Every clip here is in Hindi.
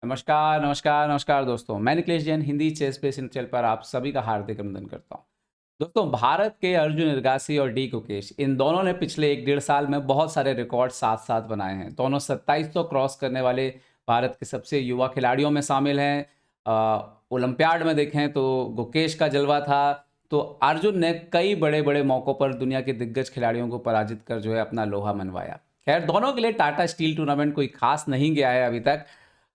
नमस्कार, नमस्कार, नमस्कार दोस्तों। मैं Nikhilesh Jain Hindi chess base channel पर आप सभी का हार्दिक अभिनंदन करता हूँ। दोस्तों, भारत के अर्जुन इरगासी और डी गुकेश इन दोनों ने पिछले 1 डेढ़ साल में बहुत सारे रिकॉर्ड साथ-साथ बनाए हैं। दोनों 2700 क्रॉस करने वाले भारत के सबसे युवा खिलाड़ियों में शामिल हैं। ओलंपियाड में देखें तो गुकेश का जलवा था, तो अर्जुन ने कई बड़े-बड़े मौकों पर दुनिया के दिग्गज खिलाड़ियों को पराजित कर जो है अपना लोहा मनवाया। खैर, दोनों के लिए टाटा स्टील टूर्नामेंट कोई खास नहीं गया है अभी तक।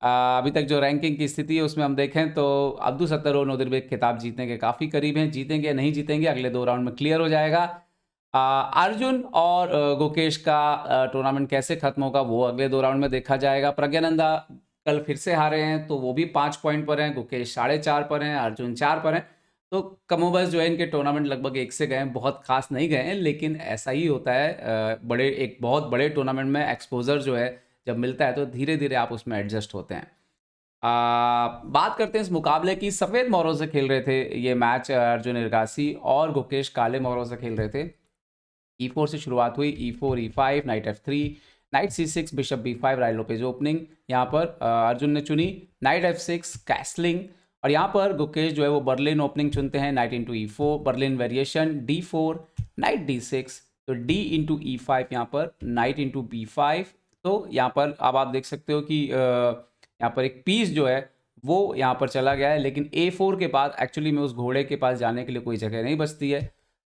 अभी तक जो रैंकिंग की स्थिति है उसमें हम देखें तो अब्दुल सत्तर और नोदिरबेग खिताब जीतने के काफ़ी करीब हैं। जीतेंगे या नहीं जीतेंगे अगले 2 राउंड में क्लियर हो जाएगा। अर्जुन और गुकेश का टूर्नामेंट कैसे खत्म होगा वो अगले 2 राउंड में देखा जाएगा। प्रज्ञानंदा कल फिर से हारे हैं तो वो भी 5 पॉइंट पर हैं, गुकेश 4.5 पर हैं, अर्जुन 4 पर हैं। तो कमोबस जो है इनके टूर्नामेंट लगभग 1 से गए हैं, बहुत खास नहीं गए हैं, लेकिन ऐसा ही होता है। एक बहुत बड़े टूर्नामेंट में एक्सपोज़र जो है जब मिलता है तो धीरे-धीरे आप उसमें एडजस्ट होते हैं। बात करते हैं इस मुकाबले की। सफ़ेद मोहरों से खेल रहे थे ये मैच अर्जुन इरगासी और गुकेश काले मोहरों से खेल रहे थे। E4 से शुरुआत हुई, E4, E5, night F3, night C6, bishop B5, राय लोपेज ओपनिंग। यहाँ पर अर्जुन ने चुनी नाइट F6, कैसलिंग, और यहाँ पर गुकेश जो है वो बर्लिन ओपनिंग चुनते हैं, night into E4, Berlin variation, D4, night D6, तो D इंटू E5, यहाँ पर नाइट इंटू B5। तो यहाँ पर अब आप देख सकते हो कि यहाँ पर एक पीस जो है वो यहाँ पर चला गया है, लेकिन A4 के बाद एक्चुअली में उस घोड़े के पास जाने के लिए कोई जगह नहीं बचती है,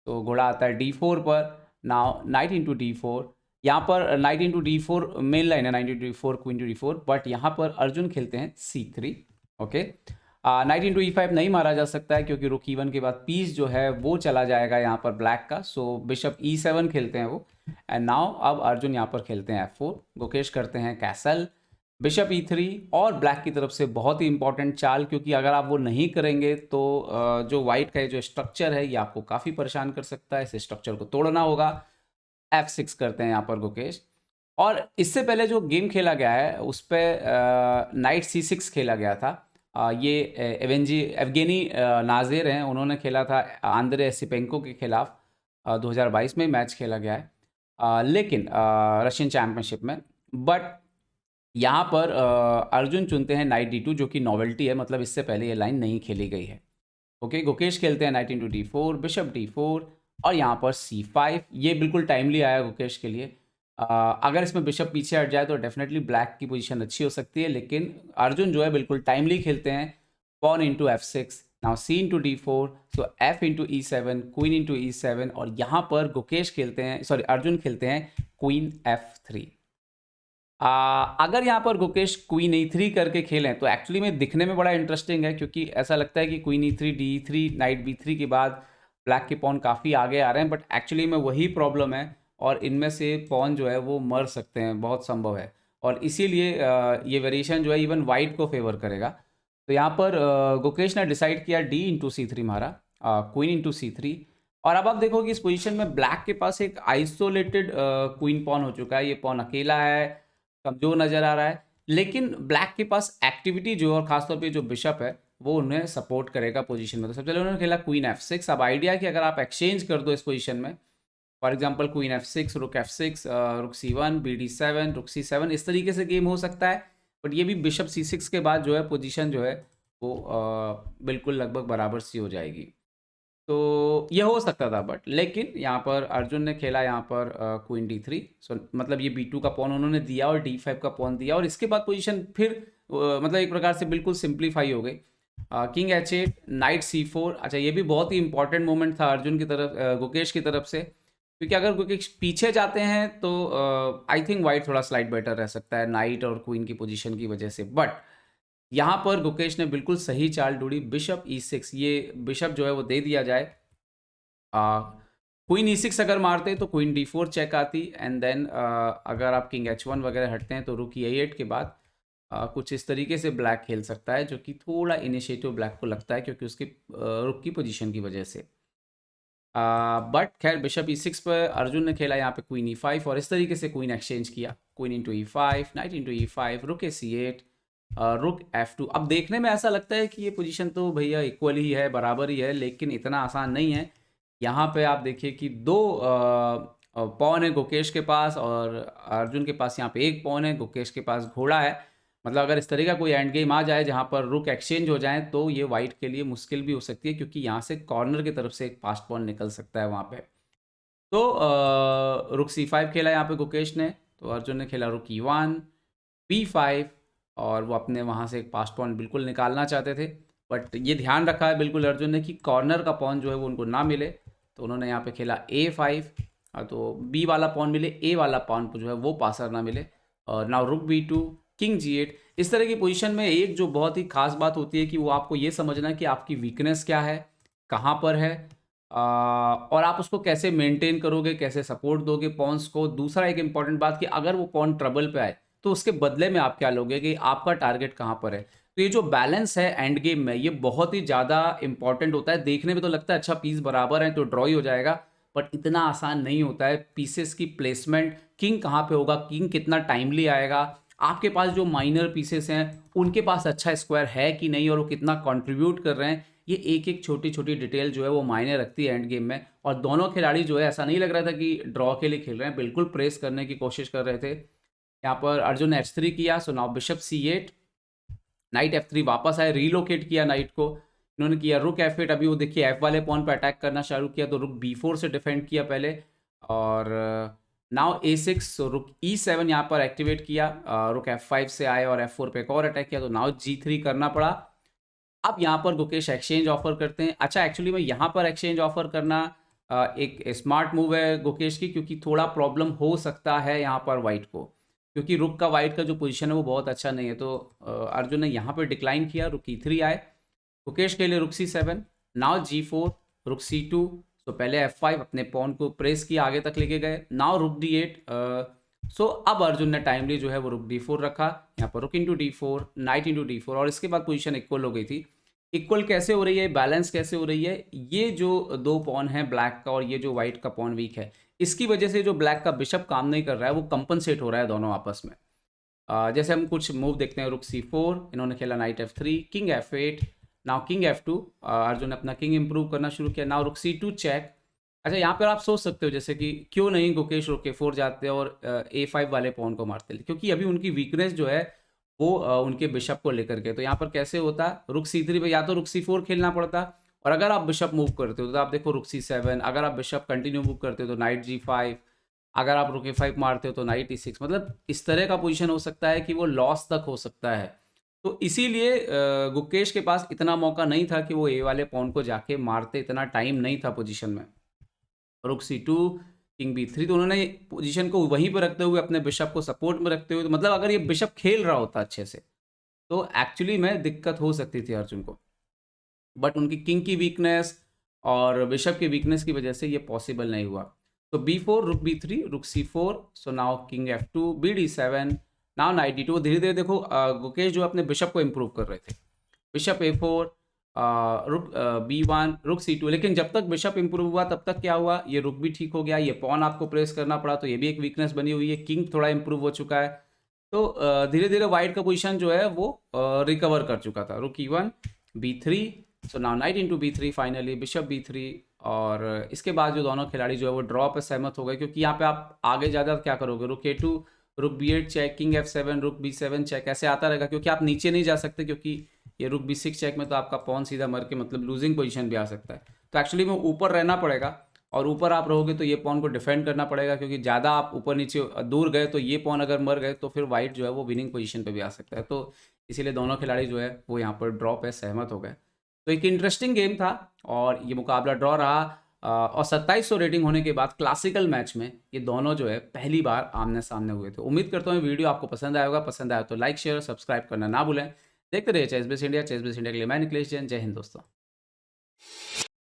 तो घोड़ा आता है D4 पर। नाउ नाइट इंटू D4, यहाँ पर knight into D4 main line है, knight into D4, queen to D4, but यहाँ पर अर्जुन खेलते हैं C3। Okay, night into E5 नहीं मारा जा सकता है क्योंकि रुक E1 के बाद पीस जो है वो चला जाएगा यहाँ पर ब्लैक का, सो बिशप E7 खेलते हैं वो। एंड नाउ अब अर्जुन यहाँ पर खेलते हैं F4, गुकेश करते हैं कैसल, बिशप E3, और ब्लैक की तरफ से बहुत ही इंपॉर्टेंट चाल, क्योंकि अगर आप वो नहीं करेंगे तो जो वाइट का जो स्ट्रक्चर है ये आपको काफ़ी परेशान कर सकता है, इस स्ट्रक्चर को तोड़ना होगा। F6 करते हैं यहाँ पर गुकेश, और इससे पहले जो गेम खेला गया है उस पर नाइट C6 खेला गया था। ये एवगेनी नाजिर हैं, उन्होंने खेला था आंद्रे सिपेंको के खिलाफ। 2022 में मैच खेला गया है, लेकिन रशियन चैम्पियनशिप में। बट यहाँ पर अर्जुन चुनते हैं नाइट D2, जो कि नॉवेल्टी है, मतलब इससे पहले ये लाइन नहीं खेली गई है। ओके, गुकेश खेलते हैं night into D4, bishop D4, और यहाँ पर C5। ये बिल्कुल टाइमली आया गुकेश के लिए। अगर इसमें बिशप पीछे हट जाए तो डेफिनेटली ब्लैक की पोजीशन अच्छी हो सकती है, लेकिन अर्जुन जो है बिल्कुल टाइमली खेलते हैं pawn into F6, now C into D4, so F into E7, queen into E7, और यहाँ पर गुकेश खेलते हैं, सॉरी अर्जुन खेलते हैं क्वीन F3। अगर यहाँ पर गुकेश क्वीन E3 करके खेलें तो एक्चुअली में दिखने में बड़ा इंटरेस्टिंग है, क्योंकि ऐसा लगता है कि queen E3, D3, night B3 के बाद ब्लैक के पॉन काफ़ी आगे आ रहे हैं, बट एक्चुअली में वही प्रॉब्लम है, और इनमें से पॉन जो है वो मर सकते हैं, बहुत संभव है, और इसीलिए ये वेरिएशन जो है इवन वाइट को फेवर करेगा। तो यहाँ पर गुकेश ने डिसाइड किया D इंटू C3 मारा, क्वीन इंटू C3, और अब आप देखो कि इस पोजीशन में ब्लैक के पास एक आइसोलेटेड क्वीन पॉन हो चुका है, ये पॉन अकेला है, कमज़ोर नज़र आ रहा है, लेकिन ब्लैक के पास एक्टिविटी जो है, और ख़ासतौर पे जो बिशप है वो उन्हें सपोर्ट करेगा पोजीशन में। तो सबसे पहले उन्होंने खेला क्वीन F6। अब आइडिया कि अगर आप एक्सचेंज कर दो इस पोजीशन में, फॉर एग्जांपल क्वीन F6, रुक F6, रुक C1, BD7, रुक C7, इस तरीके से गेम हो सकता है। बट ये भी बिशप C6 के बाद जो है पोजीशन जो है वो बिल्कुल लगभग बराबर सी हो जाएगी। तो ये हो सकता था, बट लेकिन यहाँ पर अर्जुन ने खेला यहाँ पर क्वीन D3, सो मतलब ये B2 का पॉन उन्होंने दिया और D5 का पॉन दिया, और इसके बाद पोजीशन फिर मतलब एक प्रकार से बिल्कुल सिंप्लीफाई हो गई। King H8, night C4। अच्छा, ये भी बहुत ही इंपॉर्टेंट मोमेंट था अर्जुन की तरफ, गुकेश की तरफ से, क्योंकि अगर गुकेश पीछे जाते हैं तो आई थिंक वाइट थोड़ा स्लाइड बेटर रह सकता है नाइट और क्वीन की पोजीशन की वजह से। बट यहाँ पर गुकेश ने बिल्कुल सही चाल ढूंढी, बिशप E6, ये बिशप जो है वो दे दिया जाए। क्वीन E6 अगर मारते तो क्वीन D4 चेक आती, एंड देन अगर आप किंग H1 वगैरह हटते हैं तो रुक E8 के बाद कुछ इस तरीके से ब्लैक खेल सकता है, जो कि थोड़ा इनिशिएटिव ब्लैक को लगता है क्योंकि उसकी रुक की पोजीशन की वजह से। बट खैर बिशप E6 पर अर्जुन ने खेला यहाँ पे क्वीन E5, और इस तरीके से क्वीन एक्सचेंज किया, queen into E5, night into E5, रुक C8, रुक F2। अब देखने में ऐसा लगता है कि ये पोजीशन तो भैया इक्वल ही है, बराबर ही है, लेकिन इतना आसान नहीं है। यहाँ पे आप देखिए कि दो पॉन है गुकेश के पास और अर्जुन के पास यहाँ पे एक पॉन है, गुकेश के पास घोड़ा है। मतलब अगर इस तरह का कोई एंड गेम आ जाए जहाँ पर रुक एक्सचेंज हो जाए तो ये वाइट के लिए मुश्किल भी हो सकती है, क्योंकि यहाँ से कॉर्नर की तरफ से एक पास्ट पॉन निकल सकता है वहाँ पे। तो रुक C5 खेला यहाँ पे गुकेश ने, तो अर्जुन ने खेला रुक E1 B5, और वो अपने वहाँ से एक पास्ट पॉन बिल्कुल निकालना चाहते थे, बट ये ध्यान रखा है बिल्कुल अर्जुन ने कि कॉर्नर का पॉन जो है वो उनको ना मिले, तो उन्होंने यहाँ पे खेला A5, तो बी वाला पॉन मिले, ए वाला पॉन जो है वो पासर ना मिले, और नाउ रुक B2 किंग G8। इस तरह की पोजीशन में एक जो बहुत ही खास बात होती है कि वो आपको ये समझना है कि आपकी वीकनेस क्या है, कहाँ पर है, और आप उसको कैसे मेंटेन करोगे, कैसे सपोर्ट दोगे पॉन्स को। दूसरा एक इंपॉर्टेंट बात कि अगर वो पॉन ट्रबल पे आए तो उसके बदले में आप क्या लोगे, कि आपका टारगेट कहाँ पर है। तो ये जो बैलेंस है एंड गेम में, ये बहुत ही ज़्यादा इंपॉर्टेंट होता है। देखने में तो लगता है अच्छा पीस बराबर है तो ड्रॉ ही हो जाएगा, बट इतना आसान नहीं होता है। पीसेस की प्लेसमेंट, किंग कहाँ पे होगा, किंग कितना टाइमली आएगा, आपके पास जो माइनर पीसेस हैं उनके पास अच्छा स्क्वायर है कि नहीं, और वो कितना कंट्रीब्यूट कर रहे हैं, ये एक एक छोटी छोटी डिटेल जो है वो मायने रखती है एंड गेम में। और दोनों खिलाड़ी जो है, ऐसा नहीं लग रहा था कि ड्रॉ के लिए खेल रहे हैं, बिल्कुल प्रेस करने की कोशिश कर रहे थे। यहाँ पर अर्जुन ने H3 किया, so now bishop C8, night F3 वापस आए, रीलोकेट किया नाइट को। इन्होंने किया रुक F8, अभी वो देखिए F वाले पॉन पर अटैक करना शुरू किया, तो रुक B4 से डिफेंड किया पहले, और नाउ A6, रुक E7 यहाँ पर एक्टिवेट किया, रुक F5 से आए और F4 पे एक और अटैक किया, तो नाउ G3 करना पड़ा। अब यहाँ पर गुकेश एक्सचेंज ऑफर करते हैं। अच्छा, एक्चुअली में यहाँ पर एक्सचेंज ऑफर करना एक स्मार्ट मूव है गुकेश की, क्योंकि थोड़ा प्रॉब्लम हो सकता है यहाँ पर वाइट को, क्योंकि रुक का वाइट का जो पोजीशन है वो बहुत अच्छा नहीं है। तो अर्जुन ने यहाँ पर डिक्लाइन किया, रुक E3 आए, गुकेश के लिए रुक C7, नाउ G4, रुक C2, तो पहले F5 अपने पॉन को प्रेस किया, आगे तक लेके गए, नाउ रुक D8। सो अब अर्जुन ने टाइमली जो है वो रुक D4 रखा, यहाँ पर रुक into D4, night into D4, और इसके बाद पोजीशन इक्वल हो गई थी। इक्वल कैसे हो रही है, बैलेंस कैसे हो रही है, ये जो दो पॉन है ब्लैक का और ये जो वाइट का पॉन वीक है, इसकी वजह से जो ब्लैक का बिशप काम नहीं कर रहा है वो कंपनसेट हो रहा है दोनों आपस में। जैसे हम कुछ मूव देखते हैं, रुक C4, इन्होंने खेला night F3, king F8, now king F2, Arjun ने अपना किंग इंप्रूव करना शुरू किया, नाउ रुक C2 चेक। अच्छा, यहाँ पर आप सोच सकते हो जैसे कि क्यों नहीं गुकेश रुक A4 जाते और A5 वाले पॉन को मारते, क्योंकि अभी उनकी वीकनेस जो है वो उनके बिशप को लेकर के। तो यहाँ पर कैसे होता, रुक C3 पे या तो रुक C4 खेलना पड़ता, और अगर आप बिशप मूव करते हो तो आप देखो रुक C7, अगर आप बिशप कंटिन्यू मूव करते हो तो नाइट G5, अगर आप रुक A5 मारते हो तो नाइट E6, मतलब इस तरह का पोजीशन हो सकता है कि वो लॉस तक हो सकता है। तो इसीलिए गुकेश के पास इतना मौका नहीं था कि वो ए वाले पॉन को जाके मारते, इतना टाइम नहीं था पोजीशन में। रुक C2, किंग B3, तो उन्होंने पोजीशन को वहीं पर रखते हुए अपने बिशप को सपोर्ट में रखते हुए, तो मतलब अगर ये बिशप खेल रहा होता अच्छे से तो एक्चुअली में दिक्कत हो सकती थी अर्जुन को, बट उनकी किंग की वीकनेस और बिशप की वीकनेस की वजह से ये पॉसिबल नहीं हुआ। तो B4, रुक B3, रुक C4, so now king F2, BD7, now night D2। धीरे धीरे देखो गुकेश जो अपने बिशप को इम्प्रूव कर रहे थे, बिशप A4, रुक B1, रुक C2, लेकिन जब तक बिशप इंप्रूव हुआ तब तक क्या हुआ, ये रुक भी ठीक हो गया, ये पॉन आपको प्रेस करना पड़ा, तो ये भी एक वीकनेस बनी हुई है, किंग थोड़ा इंप्रूव हो चुका है। तो धीरे धीरे वाइट का पोजीशन जो है वो रिकवर कर चुका था। रुक E1, B3, so now night into B3, finally bishop B3, और इसके बाद जो दोनों खिलाड़ी जो है वो ड्रॉ पे सहमत हो गए, क्योंकि यहाँ पे आप आगे ज़्यादा क्या करोगे, रुक A2, रुक B8 चेक, किंग F7, रुक B7 चेक, ऐसे आता रहेगा, क्योंकि आप नीचे नहीं जा सकते, क्योंकि ये रुक B6 चेक में तो आपका पॉन सीधा मर के मतलब लूजिंग पोजीशन भी आ सकता है। तो एक्चुअली में ऊपर रहना पड़ेगा, और ऊपर आप रहोगे तो ये पॉन को डिफेंड करना पड़ेगा, क्योंकि ज़्यादा आप ऊपर नीचे दूर गए तो ये पॉन अगर मर गए तो फिर वाइट जो है वो विनिंग पोजीशन पे भी आ सकता है। तो इसीलिए दोनों खिलाड़ी जो है वो यहाँ पर ड्रॉ पे सहमत हो गए। तो एक इंटरेस्टिंग गेम था और ये मुकाबला ड्रॉ रहा। और 2700 रेटिंग होने के बाद क्लासिकल मैच में ये दोनों जो है पहली बार आमने सामने हुए थे। उम्मीद करता हूँ वीडियो आपको पसंद आया होगा, पसंद आया तो लाइक शेयर सब्सक्राइब करना ना भूलें। देखते रहिए चेस बेस इंडिया के लिए मैं निखिलेश जैन। जय हिंद दोस्तों।